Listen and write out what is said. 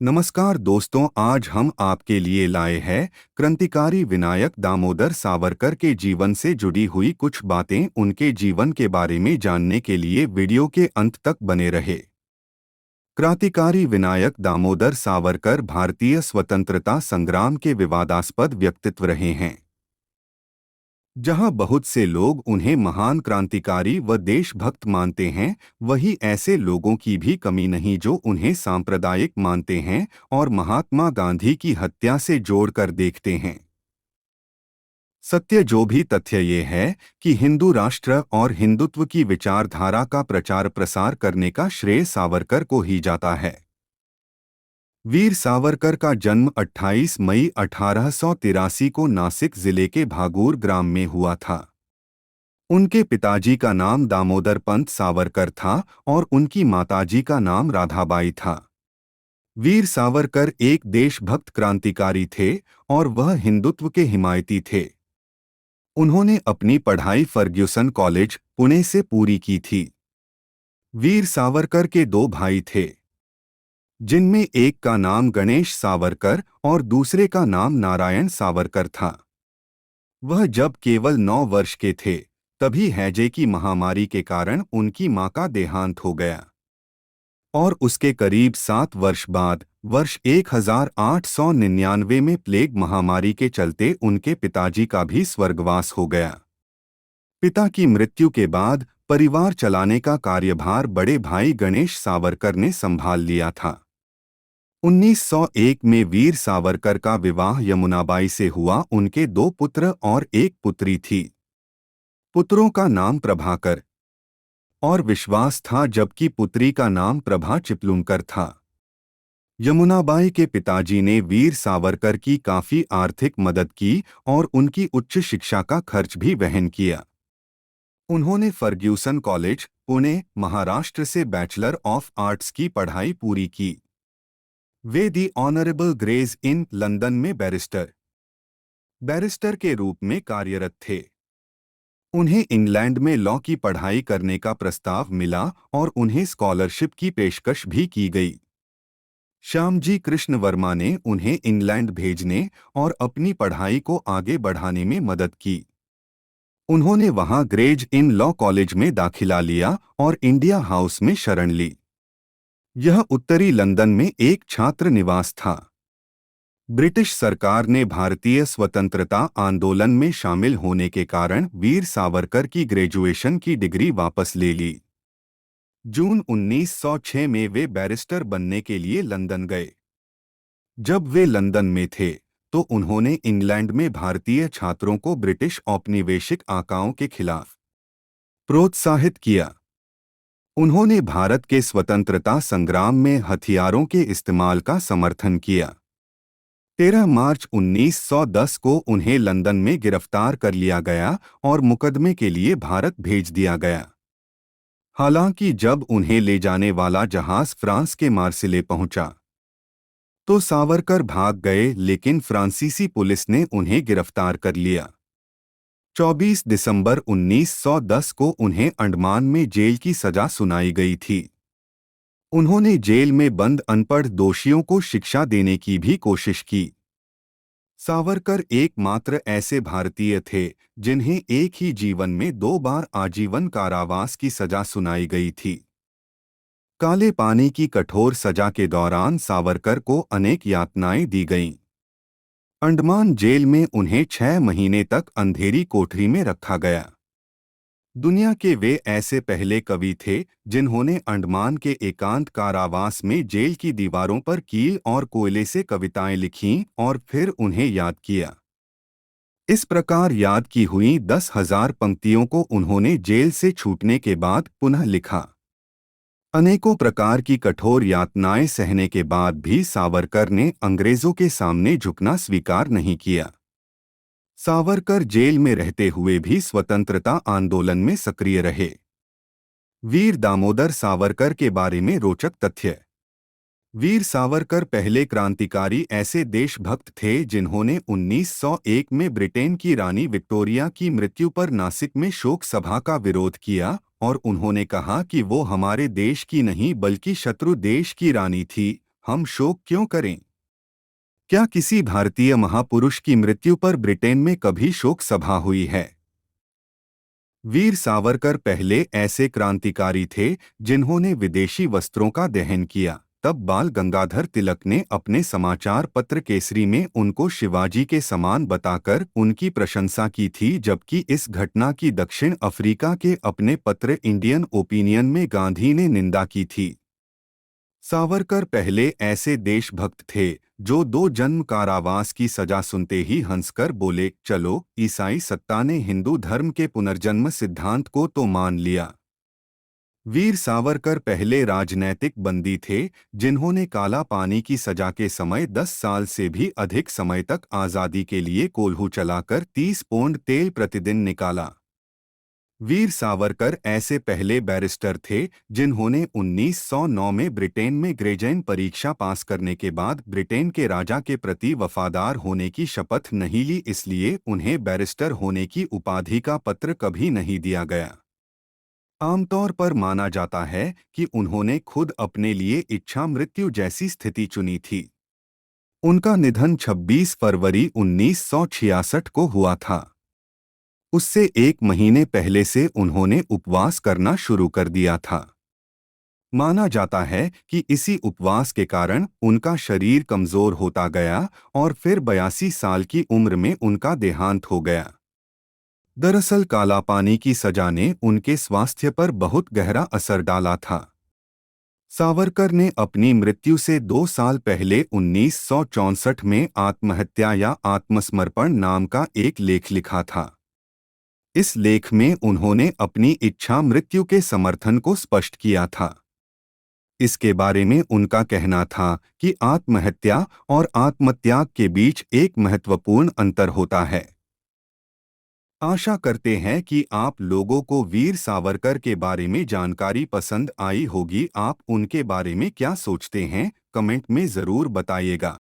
नमस्कार दोस्तों, आज हम आपके लिए लाए हैं क्रांतिकारी विनायक दामोदर सावरकर के जीवन से जुड़ी हुई कुछ बातें। उनके जीवन के बारे में जानने के लिए वीडियो के अंत तक बने रहे। क्रांतिकारी विनायक दामोदर सावरकर भारतीय स्वतंत्रता संग्राम के विवादास्पद व्यक्तित्व रहे हैं। जहां बहुत से लोग उन्हें महान क्रांतिकारी व देशभक्त मानते हैं, वहीं ऐसे लोगों की भी कमी नहीं जो उन्हें सांप्रदायिक मानते हैं और महात्मा गांधी की हत्या से जोड़कर देखते हैं। सत्य जो भी तथ्य ये है कि हिंदू राष्ट्र और हिंदुत्व की विचारधारा का प्रचार प्रसार करने का श्रेय सावरकर को ही जाता है। वीर सावरकर का जन्म 28 मई 1883 को नासिक जिले के भागूर ग्राम में हुआ था। उनके पिताजी का नाम दामोदर पंत सावरकर था और उनकी माताजी का नाम राधाबाई था। वीर सावरकर एक देशभक्त क्रांतिकारी थे और वह हिंदुत्व के हिमायती थे। उन्होंने अपनी पढ़ाई फर्ग्यूसन कॉलेज, पुणे से पूरी की थी। वीर सावरकर के दो भाई थे, जिनमें एक का नाम गणेश सावरकर और दूसरे का नाम नारायण सावरकर था। वह जब केवल 9 वर्ष के थे, तभी हैजे की महामारी के कारण उनकी मां का देहांत हो गया और उसके करीब 7 वर्ष बाद वर्ष 1899 में प्लेग महामारी के चलते उनके पिताजी का भी स्वर्गवास हो गया। पिता की मृत्यु के बाद परिवार चलाने का कार्यभार बड़े भाई गणेश सावरकर ने संभाल लिया था। 1901 में वीर सावरकर का विवाह यमुनाबाई से हुआ। उनके 2 पुत्र और 1 पुत्री थी। पुत्रों का नाम प्रभाकर और विश्वास था, जबकि पुत्री का नाम प्रभा चिपलुंकर था। यमुनाबाई के पिताजी ने वीर सावरकर की काफी आर्थिक मदद की और उनकी उच्च शिक्षा का खर्च भी वहन किया। उन्होंने फर्ग्यूसन कॉलेज, पुणे, महाराष्ट्र से बैचलर ऑफ आर्ट्स की पढ़ाई पूरी की। वे the Honourable Gray's Inn London में बैरिस्टर के रूप में कार्यरत थे। उन्हें इंग्लैंड में लॉ की पढ़ाई करने का प्रस्ताव मिला और उन्हें स्कॉलरशिप की पेशकश भी की गई। श्यामजी कृष्ण वर्मा ने उन्हें इंग्लैंड भेजने और अपनी पढ़ाई को आगे बढ़ाने में मदद की। उन्होंने वहां ग्रेज इन लॉ कॉलेज में दाखिला लिया और इंडिया हाउस में शरण ली। यह उत्तरी लंदन में एक छात्र निवास था। ब्रिटिश सरकार ने भारतीय स्वतंत्रता आंदोलन में शामिल होने के कारण वीर सावरकर की ग्रेजुएशन की डिग्री वापस ले ली। जून 1906 में वे बैरिस्टर बनने के लिए लंदन गए। जब वे लंदन में थे तो उन्होंने इंग्लैंड में भारतीय छात्रों को ब्रिटिश औपनिवेशिक आकाओं के खिलाफ प्रोत्साहित किया। उन्होंने भारत के स्वतंत्रता संग्राम में हथियारों के इस्तेमाल का समर्थन किया। 13 मार्च 1910 को उन्हें लंदन में गिरफ्तार कर लिया गया और मुकदमे के लिए भारत भेज दिया गया। हालांकि जब उन्हें ले जाने वाला जहाज फ्रांस के मार्सिले पहुंचा तो सावरकर भाग गए, लेकिन फ्रांसीसी पुलिस ने उन्हें गिरफ्तार कर लिया। 24 दिसंबर 1910 को उन्हें अंडमान में जेल की सजा सुनाई गई थी। उन्होंने जेल में बंद अनपढ़ दोषियों को शिक्षा देने की भी कोशिश की। सावरकर एकमात्र ऐसे भारतीय थे जिन्हें एक ही जीवन में 2 बार आजीवन कारावास की सजा सुनाई गई थी। काले पानी की कठोर सजा के दौरान सावरकर को अनेक यातनाएं दी गईं। अंडमान जेल में उन्हें 6 महीने तक अंधेरी कोठरी में रखा गया। दुनिया के वे ऐसे पहले कवि थे जिन्होंने अंडमान के एकांत कारावास में जेल की दीवारों पर कील और कोयले से कविताएं लिखीं और फिर उन्हें याद किया। इस प्रकार याद की हुई 10,000 पंक्तियों को उन्होंने जेल से छूटने के बाद पुनः लिखा। अनेकों प्रकार की कठोर यातनाएं सहने के बाद भी सावरकर ने अंग्रेजों के सामने झुकना स्वीकार नहीं किया। सावरकर जेल में रहते हुए भी स्वतंत्रता आंदोलन में सक्रिय रहे। वीर दामोदर सावरकर के बारे में रोचक तथ्य। वीर सावरकर पहले क्रांतिकारी ऐसे देशभक्त थे जिन्होंने 1901 में ब्रिटेन की रानी विक्टोरिया की मृत्यु पर नासिक में शोक सभा का विरोध किया और उन्होंने कहा कि वो हमारे देश की नहीं बल्कि शत्रु देश की रानी थी। हम शोक क्यों करें? क्या किसी भारतीय महापुरुष की मृत्यु पर ब्रिटेन में कभी शोक सभा हुई है? वीर सावरकर पहले ऐसे क्रांतिकारी थे जिन्होंने विदेशी वस्त्रों का दहन किया। तब बाल गंगाधर तिलक ने अपने समाचार पत्र केसरी में उनको शिवाजी के समान बताकर उनकी प्रशंसा की थी, जबकि इस घटना की दक्षिण अफ्रीका के अपने पत्र इंडियन ओपिनियन में गांधी ने निंदा की थी। सावरकर पहले ऐसे देशभक्त थे जो 2 जन्म कारावास की सजा सुनते ही हंसकर बोले, चलो, ईसाई सत्ता ने हिंदू धर्म के पुनर्जन्म सिद्धांत को तो मान लिया। वीर सावरकर पहले राजनैतिक बंदी थे जिन्होंने काला पानी की सजा के समय 10 साल से भी अधिक समय तक आज़ादी के लिए कोल्हू चलाकर 30 पौंड तेल प्रतिदिन निकाला। वीर सावरकर ऐसे पहले बैरिस्टर थे जिन्होंने 1909 में ब्रिटेन में ग्रेजुएट परीक्षा पास करने के बाद ब्रिटेन के राजा के प्रति वफादार होने की शपथ नहीं ली, इसलिए उन्हें बैरिस्टर होने की उपाधि का पत्र कभी नहीं दिया गया। आमतौर पर माना जाता है कि उन्होंने खुद अपने लिए इच्छा मृत्यु जैसी स्थिति चुनी थी। उनका निधन 26 फरवरी 1966 को हुआ था। उससे 1 महीने पहले से उन्होंने उपवास करना शुरू कर दिया था। माना जाता है कि इसी उपवास के कारण उनका शरीर कमजोर होता गया और फिर 82 साल की उम्र में उनका देहांत हो गया। दरअसल काला पानी की सजा ने उनके स्वास्थ्य पर बहुत गहरा असर डाला था। सावरकर ने अपनी मृत्यु से 2 साल पहले 1964 में आत्महत्या या आत्मसमर्पण नाम का एक लेख लिखा था। इस लेख में उन्होंने अपनी इच्छा मृत्यु के समर्थन को स्पष्ट किया था। इसके बारे में उनका कहना था कि आत्महत्या और आत्मत्याग के बीच एक महत्वपूर्ण अंतर होता है। आशा करते हैं कि आप लोगों को वीर सावरकर के बारे में जानकारी पसंद आई होगी। आप उनके बारे में क्या सोचते हैं, कमेंट में ज़रूर बताइएगा।